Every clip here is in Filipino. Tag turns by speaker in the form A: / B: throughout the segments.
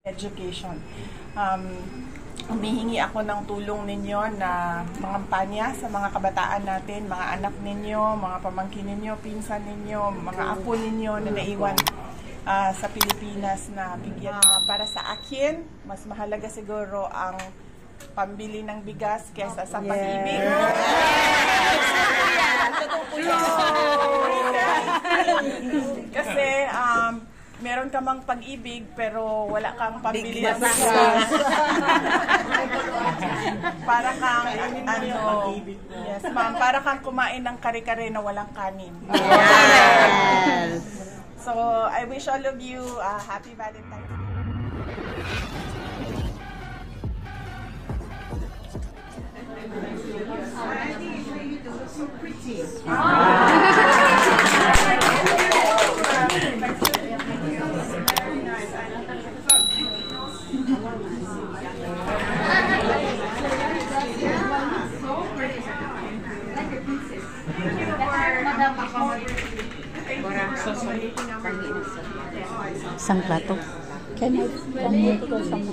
A: Education. Humihingi ako ng tulong ninyo na mangampanya sa mga kabataan natin, mga anak ninyo, mga pamangkin ninyo, pinsan ninyo, mga apo ninyo na naiwan sa Pilipinas na bigyan. Para sa akin, mas mahalaga siguro ang pambili ng bigas kesa sa pag-ibig. Kasi meron ka mang pag-ibig pero wala kang pambili ng bigas. Para kang yes, ma'am, para kang kumain ng kare-kare na walang kanin.
B: Yes.
A: So, I wish all of you happy Valentine's Day.
C: So pretty.
B: Isang plato. Can I go some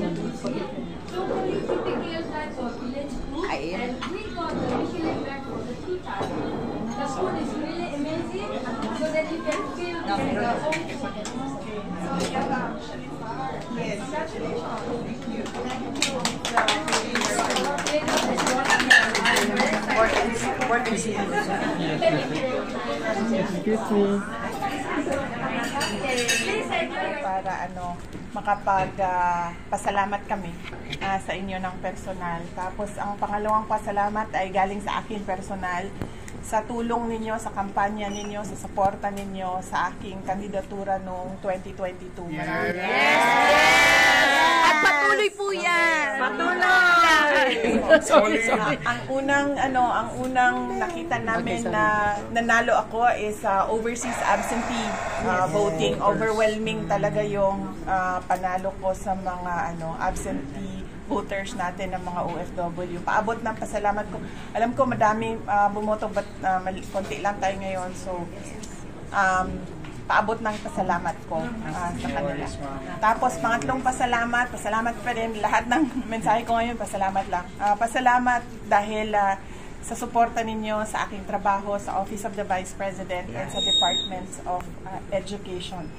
D: The food is really amazing, so that you can feel the
A: Yes. Thank you.
B: Excuse me.
A: Para pasalamat kami sa inyo ng personal. Tapos ang pangalawang pasalamat ay galing sa akin personal sa tulong ninyo, sa kampanya ninyo, sa suporta ninyo sa aking kandidatura noong 2022.
B: Yes! At patuloy po yan!
A: Patuloy! Ang unang nakita namin na nanalo ako is overseas absentee voting. Overwhelming talaga yung panalo ko sa mga absentee voters natin ng mga OFW. Paabot ng pasalamat ko. Alam ko madami bumoto but konti lang tayo ngayon. So, paabot ng pasalamat ko sa kanila. Tapos, pangatlong pasalamat pa rin. Lahat ng mensahe ko ngayon, pasalamat lang. Pasalamat dahil sa suporta ninyo sa aking trabaho sa Office of the Vice President and sa Departments of Education.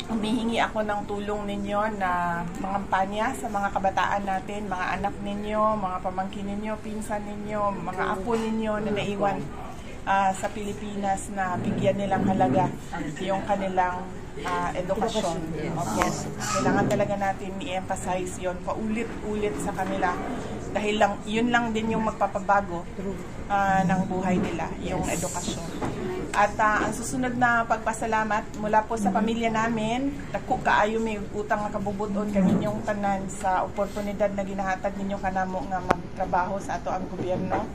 A: Humihingi ako ng tulong ninyo na mangampanya sa mga kabataan natin, mga anak ninyo, mga pamangkin ninyo, pinsan ninyo, mga apo ninyo na naiwan sa Pilipinas na bigyan nilang halaga yung kanilang edukasyon. Yes. Kailangan talaga natin i-emphasize yun, paulit-ulit sa kanila. Dahil yun lang din yung magpapabago ng buhay nila, yung edukasyon. At ang susunod na pagpasalamat mula po sa pamilya namin, dako kaayo may utang nga kabubuton kaninyong tanan sa oportunidad na ginahatag ninyo kanamo nga magtrabaho sa ato ang gobyerno.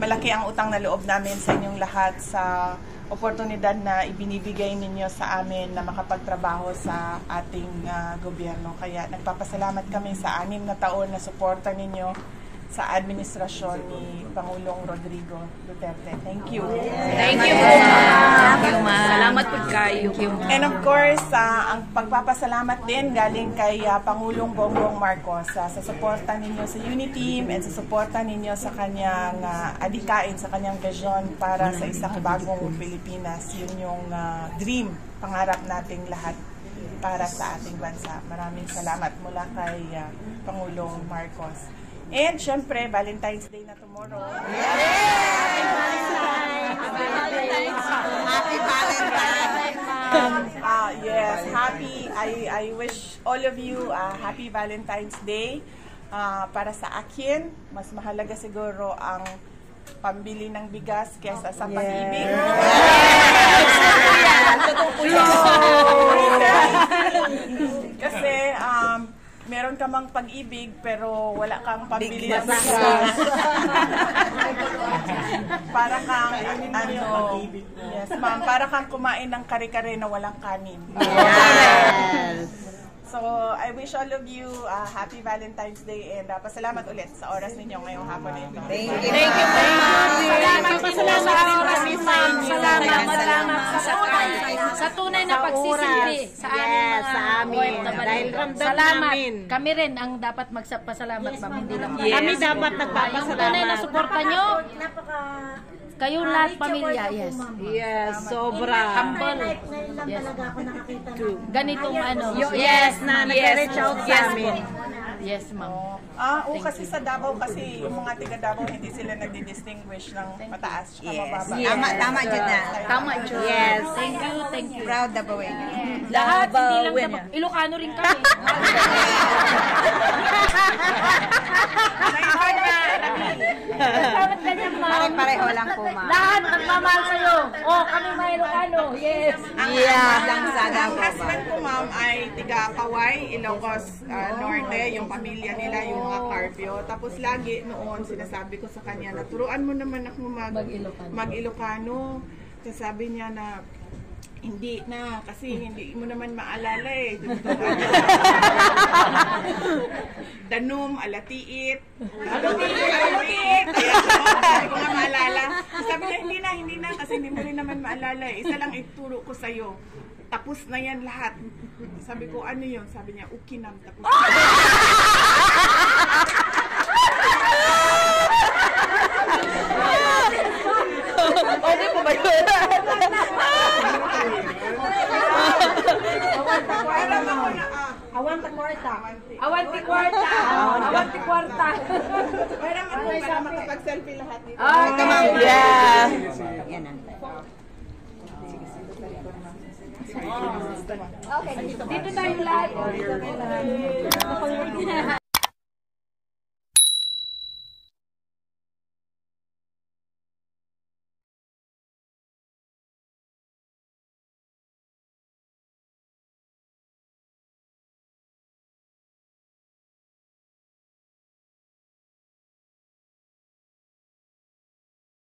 A: Malaki ang utang na loob namin sa inyong lahat sa oportunidad na ibinibigay ninyo sa amin na makapagtrabaho sa ating gobyerno. Kaya nagpapasalamat kami sa 6 na taon na suporta ninyo sa administrasyon ni Pangulong Rodrigo Duterte. Thank you.
B: Thank you, ma'am. Salamat po kayo.
A: And of course, ang pagpapasalamat din galing kay Pangulong Bongbong Marcos sa suporta ninyo sa Uniteam and sa suporta ninyo sa kanyang adikain, sa kanyang vision para sa isang bagong Pilipinas. Yun yung dream, pangarap nating lahat para sa ating bansa. Maraming salamat mula kay Pangulong Marcos. And syempre, Valentine's Day na tomorrow.
B: Happy Valentine's! Happy Valentine's!
A: Yes, I wish all of you a happy Valentine's Day. Para sa akin, mas mahalaga siguro ang pambili ng bigas kesa sa pag-ibig. Kasi meron ka mang pag-ibig pero wala kang pambili ng bigas. Para kang yes, ma'am, para kang kumain ng kare-kare na walang kanin.
B: Yes.
A: So, I wish all of you happy Valentine's Day and pasalamat ulit sa oras ninyo ngayong hapon na ito.
B: Thank you. Salamat sa tunay na pagsisilbi sa amin mga
E: Dahil ramdam
B: salamat.
E: namin.
B: Kami rin ang dapat magpasalamat, ma'am. Hindi lang
E: Kami dapat
B: yung tunay na
E: nagpapasalamat.
B: suporta nyo. Kayong lahat pamilya, yes.
E: Yes, sobra.
B: Humble. Yes. Ganitong ano.
E: Yes, na nag-reach out sa amin.
B: Yes, ma'am.
A: Kasi sa Davao kasi yung mga tiga Davao hindi sila nagdi-distinguish ng mataas at mababa.
F: Tama dyan na.
B: Tama, Joy.
E: Yes.
B: Thank you.
F: Proud Davaoeño.
B: Lahat, hindi lang Davao. Ilocano rin kami. Salamat ka niyan, ma'am.
F: Pareho lang po, ma'am.
B: Lahat nagmamahal sa'yo. Kami may Ilocano. Yes.
F: Lang sa
A: Ang
F: Davao.
A: husband ko, ma'am, ay tiga Kaway, Ilocos Norte, yung pamilya nila, yung mga Carpio. Tapos lagi noon, sinasabi ko sa kanya, naturuan mo naman ako mag-Ilocano. Tapos sabi niya na, hindi na, kasi hindi mo naman maalala eh. Danum, alatiit. Alatiit! Hindi ko nga maalala. Sabi niya, hindi na, kasi hindi mo rin naman maalala eh. Isa lang ituro ko sa'yo. Tapos na yan lahat. Sabi ko, ano yun? Sabi niya, ukinam, tapos na.
E: Pwede po ba yun?
A: Awanti kwarta.
B: Awanti kwarta. Awanti kwarta.
A: Para makapag-selfie lahat dito.
E: Yeah.
F: Yan ang
B: Dito tayo lahat.